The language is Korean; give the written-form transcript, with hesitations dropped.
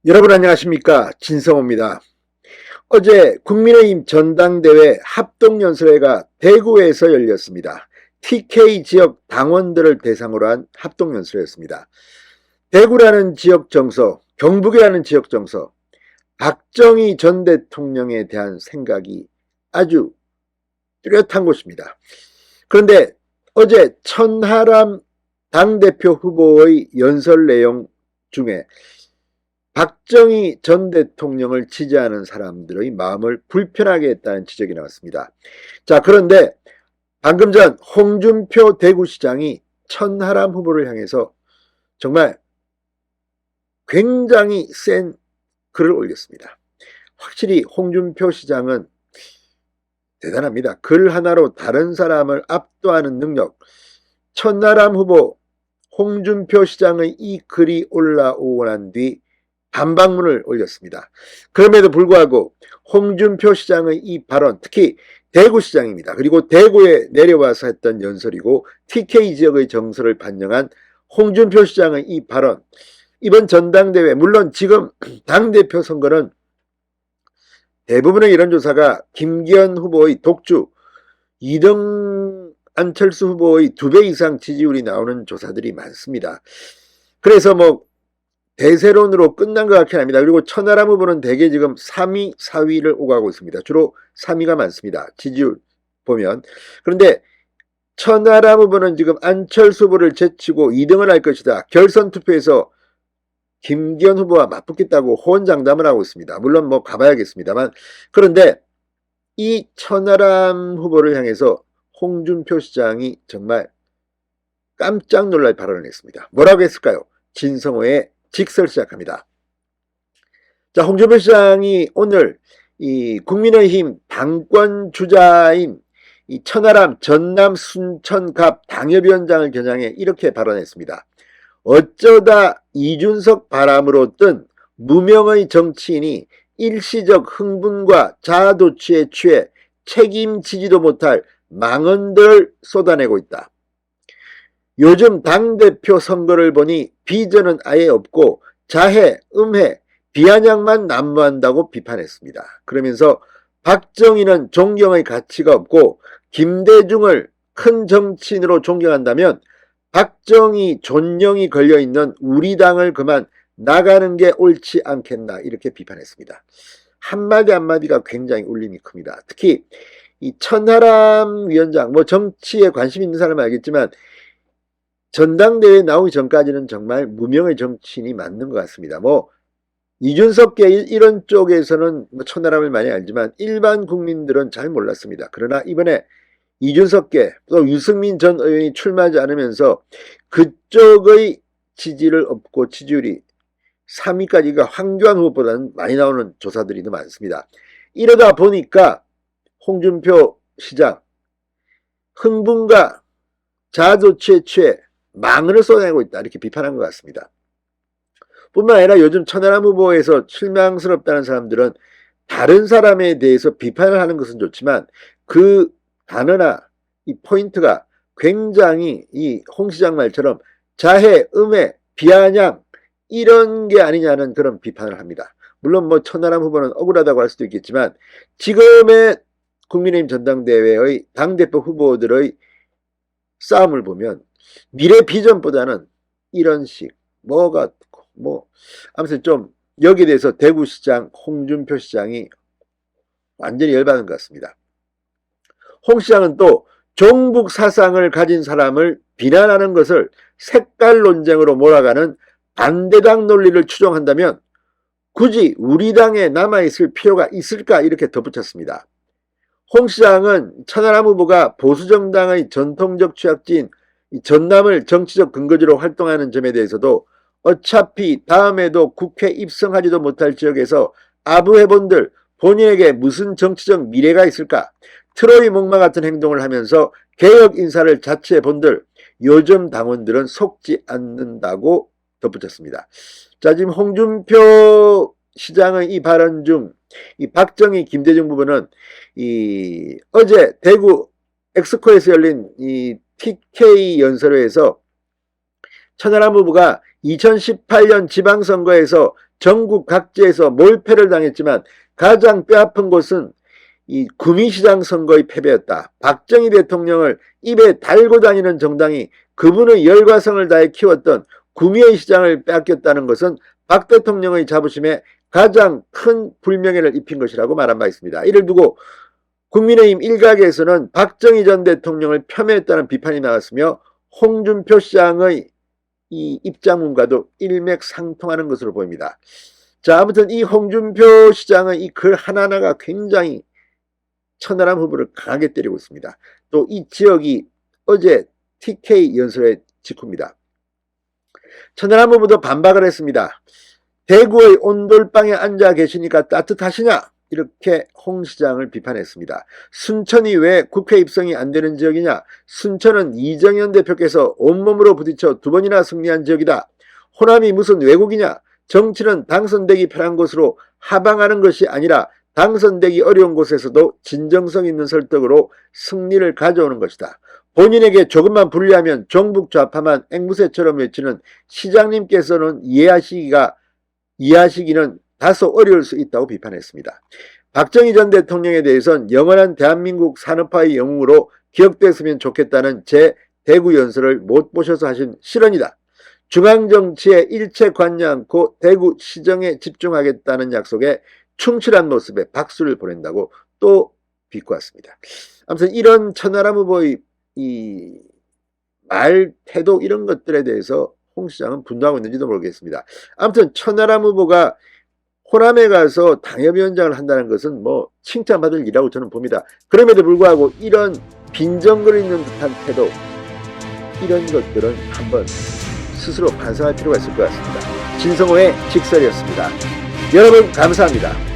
여러분 안녕하십니까, 진성호입니다. 어제 국민의힘 전당대회 합동연설회가 대구에서 열렸습니다. TK 지역 당원들을 대상으로 한 합동연설회였습니다. 대구라는 지역 정서, 경북이라는 지역 정서, 박정희 전 대통령에 대한 생각이 아주 뚜렷한 곳입니다. 그런데 어제 천하람 당대표 후보의 연설 내용 중에 박정희 전 대통령을 지지하는 사람들의 마음을 불편하게 했다는 지적이 나왔습니다. 자, 그런데 방금 전 홍준표 대구시장이 천하람 후보를 향해서 정말 굉장히 센 글을 올렸습니다. 확실히 홍준표 시장은 대단합니다. 글 하나로 다른 사람을 압도하는 능력. 천하람 후보, 홍준표 시장의 이 글이 올라오고 난 뒤 반박문을 올렸습니다. 그럼에도 불구하고 홍준표 시장의 이 발언, 특히 대구시장입니다. 그리고 대구에 내려와서 했던 연설이고 TK 지역의 정서를 반영한 홍준표 시장의 이 발언, 이번 전당대회, 물론 지금 당대표 선거는 대부분의 여론조사가 김기현 후보의 독주, 2등 안철수 후보의 2배 이상 지지율이 나오는 조사들이 많습니다. 그래서 대세론으로 끝난 것 같긴 합니다. 그리고 천하람 후보는 대개 지금 3위, 4위를 오가고 있습니다. 주로 3위가 많습니다. 지지율 보면. 그런데 천하람 후보는 지금 안철수 후보를 제치고 2등을 할 것이다. 결선 투표에서 김기현 후보와 맞붙겠다고 호언장담을 하고 있습니다. 물론 가봐야겠습니다만. 그런데 이 천하람 후보를 향해서 홍준표 시장이 정말 깜짝 놀랄 발언을 했습니다. 뭐라고 했을까요? 진성호의 직설 시작합니다. 자, 홍준표 시장이 오늘 이 국민의힘 당권 주자인 이 천하람 전남 순천갑 당협위원장을 겨냥해 이렇게 발언했습니다. 어쩌다 이준석 바람으로 뜬 무명의 정치인이 일시적 흥분과 자아도취에 취해 책임지지도 못할 망언들을 쏟아내고 있다. 요즘 당대표 선거를 보니 비전은 아예 없고 자해, 음해, 비아냥만 난무한다고 비판했습니다. 그러면서 박정희는 존경의 가치가 없고 김대중을 큰 정치인으로 존경한다면 박정희 존령이 걸려있는 우리 당을 그만 나가는 게 옳지 않겠나, 이렇게 비판했습니다. 한마디 한마디가 굉장히 울림이 큽니다. 특히 이 천하람 위원장, 정치에 관심 있는 사람은 알겠지만 전당대회에 나오기 전까지는 정말 무명의 정치인이 맞는 것 같습니다. 이준석계 이런 쪽에서는 천하람을 많이 알지만 일반 국민들은 잘 몰랐습니다. 그러나 이번에 이준석계 또 유승민 전 의원이 출마하지 않으면서 그쪽의 지지를 얻고 지지율이 3위까지가 황교안 후보보다는 많이 나오는 조사들이 더 많습니다. 이러다 보니까 홍준표 시장 흥분과 자아도취에 취해 망언을 쏟아내고 있다, 이렇게 비판한 것 같습니다. 뿐만 아니라 요즘 천하람 후보에서 실망스럽다는 사람들은 다른 사람에 대해서 비판을 하는 것은 좋지만 그 단어나 이 포인트가 굉장히 이 홍 시장 말처럼 자해, 음해, 비아냥 이런 게 아니냐는 그런 비판을 합니다. 물론 천하람 후보는 억울하다고 할 수도 있겠지만 지금의 국민의힘 전당대회의 당대표 후보들의 싸움을 보면 미래 비전보다는 이런 식 아무튼 좀 여기에 대해서 대구시장 홍준표 시장이 완전히 열받은 것 같습니다. 홍 시장은 또 종북 사상을 가진 사람을 비난하는 것을 색깔 논쟁으로 몰아가는 반대당 논리를 추종한다면 굳이 우리 당에 남아있을 필요가 있을까, 이렇게 덧붙였습니다. 홍 시장은 천하람 후보가 보수정당의 전통적 취약지인 전남을 정치적 근거지로 활동하는 점에 대해서도 어차피 다음에도 국회 입성하지도 못할 지역에서 아부해본들 본인에게 무슨 정치적 미래가 있을까, 트로이 목마 같은 행동을 하면서 개혁 인사를 자처해본들 요즘 당원들은 속지 않는다고 덧붙였습니다. 자, 지금 홍준표 시장의 이 발언 중 이 박정희 김대중 부부는 어제 대구 엑스코에서 열린 이 TK 연설회에서 천하람 후보가 2018년 지방선거에서 전국 각지에서 몰패를 당했지만 가장 뼈아픈 곳은 이 구미시장 선거의 패배였다. 박정희 대통령을 입에 달고 다니는 정당이 그분의 열과성을 다해 키웠던 구미의 시장을 빼앗겼다는 것은 박 대통령의 자부심에 가장 큰 불명예를 입힌 것이라고 말한 바 있습니다. 이를 두고 국민의힘 일각에서는 박정희 전 대통령을 폄훼했다는 비판이 나왔으며 홍준표 시장의 이 입장문과도 일맥상통하는 것으로 보입니다. 자, 아무튼 이 홍준표 시장의 이 글 하나하나가 굉장히 천하람 후보를 강하게 때리고 있습니다. 또 이 지역이 어제 TK 연설의 직후입니다. 천하람 후보도 반박을 했습니다. 대구의 온돌방에 앉아 계시니까 따뜻하시냐? 이렇게 홍 시장을 비판했습니다. 순천이 왜 국회 입성이 안 되는 지역이냐? 순천은 이정현 대표께서 온몸으로 부딪혀 2번이나 승리한 지역이다. 호남이 무슨 외국이냐? 정치는 당선되기 편한 곳으로 하방하는 것이 아니라 당선되기 어려운 곳에서도 진정성 있는 설득으로 승리를 가져오는 것이다. 본인에게 조금만 불리하면 종북 좌파만 앵무새처럼 외치는 시장님께서는 이해하시기는 다소 어려울 수 있다고 비판했습니다. 박정희 전 대통령에 대해서는 영원한 대한민국 산업화의 영웅으로 기억됐으면 좋겠다는 제 대구 연설을 못 보셔서 하신 실언이다. 중앙정치에 일체 관여 않고 대구 시정에 집중하겠다는 약속에 충실한 모습에 박수를 보낸다고 또 비꼬았습니다. 아무튼 이런 천하람 후보의 이 말, 태도 이런 것들에 대해서 홍 시장은 분노하고 있는지도 모르겠습니다. 아무튼 천하람 후보가 호남에 가서 당협위원장을 한다는 것은 뭐 칭찬받을 일이라고 저는 봅니다. 그럼에도 불구하고 이런 빈정거리는 듯한 태도, 이런 것들은 한번 스스로 반성할 필요가 있을 것 같습니다. 진성호의 직설이었습니다. 여러분 감사합니다.